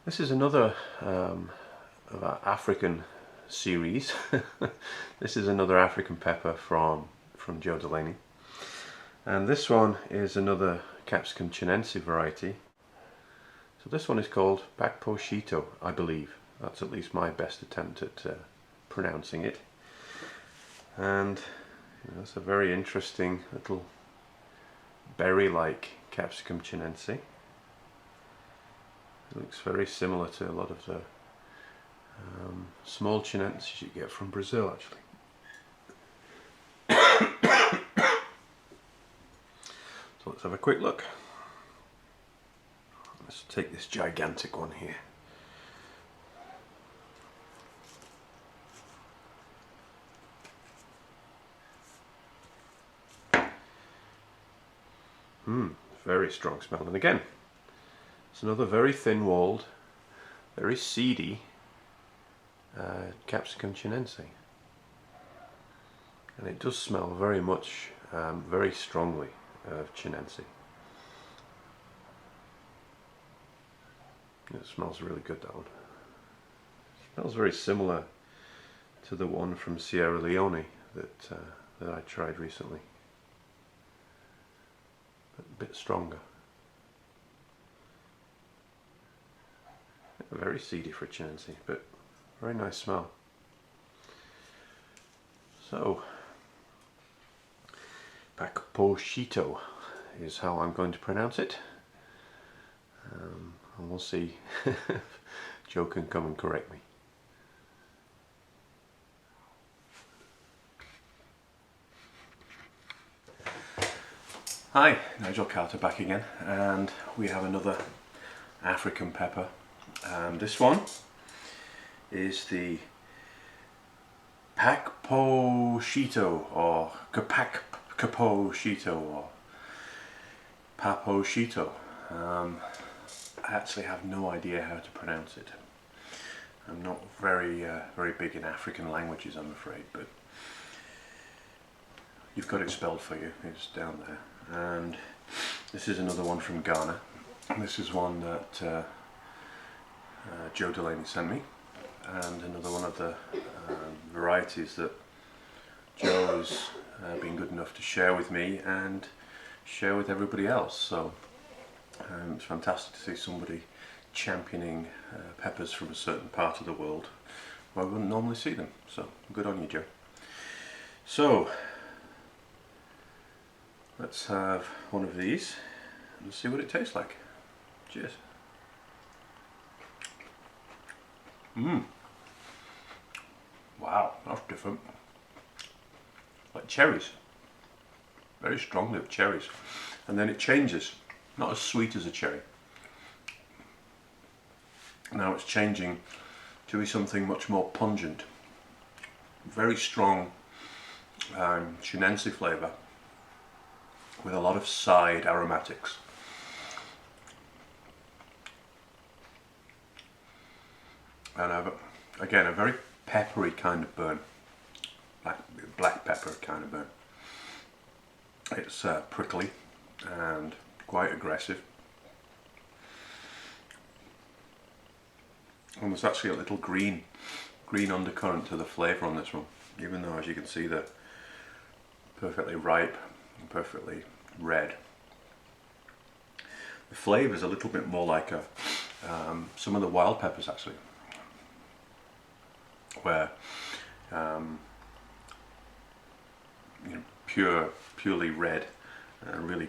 This is another of our African series. This is another African pepper from Joe Delaney. And this one is another Capsicum chinense variety. So this one is called Kpa Kpo Shito, I believe. That's at least my best attempt at pronouncing it. And it's a very interesting little berry-like Capsicum chinense. It looks very similar to a lot of the small chinenses you get from Brazil, actually. So let's have a quick look. Let's take this gigantic one here. Very strong smell. And again, it's another very thin-walled, very seedy Capsicum chinense. And it does smell very much, very strongly of chinense. It smells really good, that one. It smells very similar to the one from Sierra Leone that I tried recently. But a bit stronger. Very seedy for chinense, but very nice smell. So, Kpa Kpo Shito is how I'm going to pronounce it. And we'll see if Joe can come and correct me. Hi, Nigel Carter back again, and we have another African pepper. This one is the Kpa Kpo Shito, or Kpa Kpo Shito, or Kpa Kpo Shito. I actually have no idea how to pronounce it. I'm not very big in African languages, I'm afraid, but you've got it spelled for you. It's down there. And this is another one from Ghana. This is one that Joe Delaney sent me, and another one of the varieties that Joe has been good enough to share with me and share with everybody else. So it's fantastic to see somebody championing peppers from a certain part of the world where I wouldn't normally see them. So good on you, Joe. So let's have one of these and see what it tastes like. Cheers. Wow, that's different. Like cherries. Very strongly of cherries. And then it changes. Not as sweet as a cherry. Now it's changing to be something much more pungent. Very strong chinense flavour with a lot of side aromatics. And again, a very peppery kind of burn, black pepper kind of burn. It's prickly and quite aggressive. And there's actually a little green undercurrent to the flavour on this one, even though, as you can see, they're perfectly ripe and perfectly red. The flavour is a little bit more like some of the wild peppers, actually, where purely red and really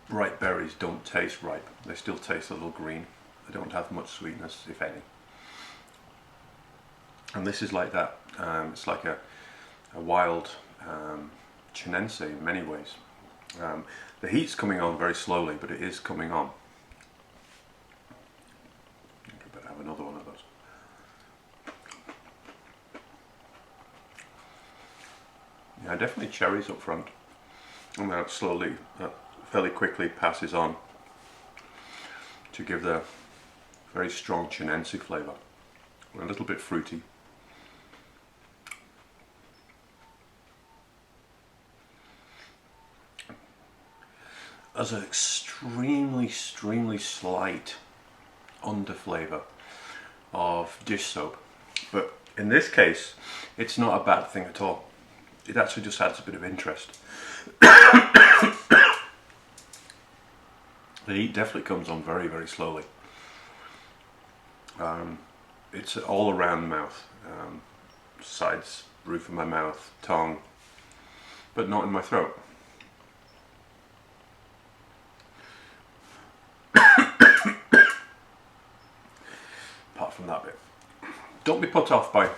ripe berries don't taste ripe. They still taste a little green. They don't have much sweetness, if any. And this is like that. It's like a wild chinense in many ways. The heat's coming on very slowly, but it is coming on. I better have another one of those. Yeah, definitely cherries up front, and then it slowly, fairly quickly passes on to give the very strong chinense flavour. A little bit fruity. As an extremely slight under flavour of dish soap. But in this case, it's not a bad thing at all. It actually just adds a bit of interest. The heat definitely comes on very, very slowly. It's all around the mouth, sides, roof of my mouth, tongue, but not in my throat. Apart from that bit. Don't be put off by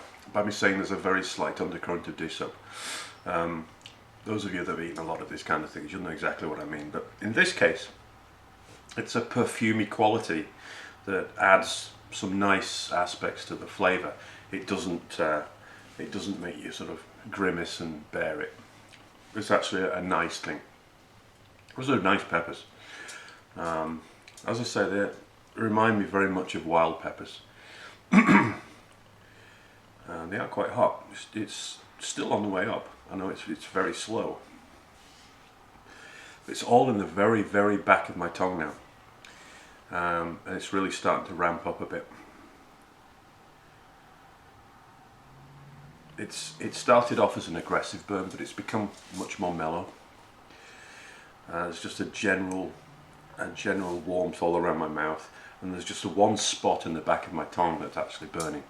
me saying there's a very slight undercurrent of dish soap. Those of you that have eaten a lot of these kind of things, you'll know exactly what I mean. But in this case, it's a perfumey quality that adds some nice aspects to the flavour. It doesn't make you sort of grimace and bear it. It's actually a nice thing. Those are nice peppers. As I say, they remind me very much of wild peppers. And they are quite hot. It's still on the way up. I know it's very slow. It's all in the very, very back of my tongue now. And it's really starting to ramp up a bit. It started off as an aggressive burn, but it's become much more mellow. There's just a general warmth all around my mouth, and there's just one spot in the back of my tongue that's actually burning.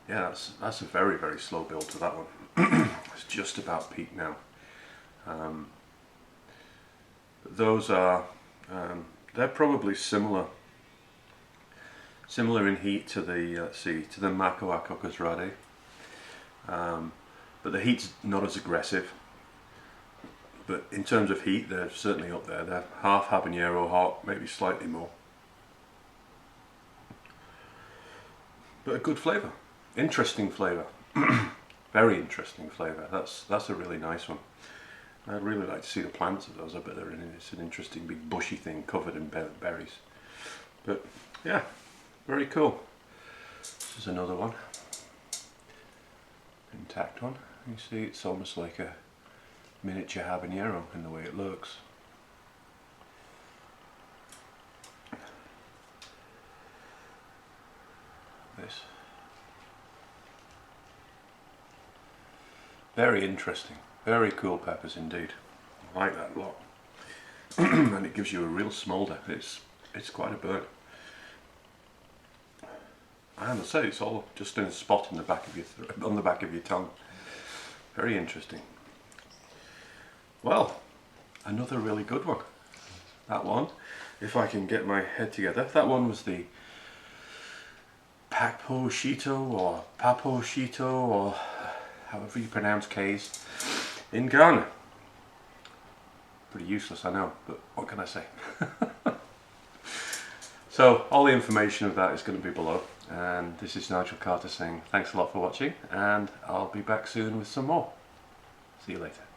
Yeah, that's a very, very slow build to that one. It's just about peak now. Those are they're probably similar in heat to the to the Kpa Kpo Shito, but the heat's not as aggressive. But in terms of heat, they're certainly up there. They're half habanero-hot, maybe slightly more, but a good flavour, interesting flavour, very interesting flavour. That's a really nice one. I'd really like to see the plants of those. I bet it's an interesting big bushy thing covered in berries. But yeah, very cool. This is another one, intact one. You see, it's almost like a miniature habanero in the way it looks. This. Very interesting. Very cool peppers indeed. I like that a lot. And it gives you a real smolder. It's quite a burn. And I say it's all just in a spot in the back of your on the back of your tongue. Very interesting. Well, another really good one. That one, if I can get my head together, that one was the Kpa Kpo Shito or Kpa Kpo Shito or however you pronounce K's in Ghana. Pretty useless, I know, but what can I say? So all the information of that is going to be below, and this is Nigel Carter saying thanks a lot for watching, and I'll be back soon with some more. See you later.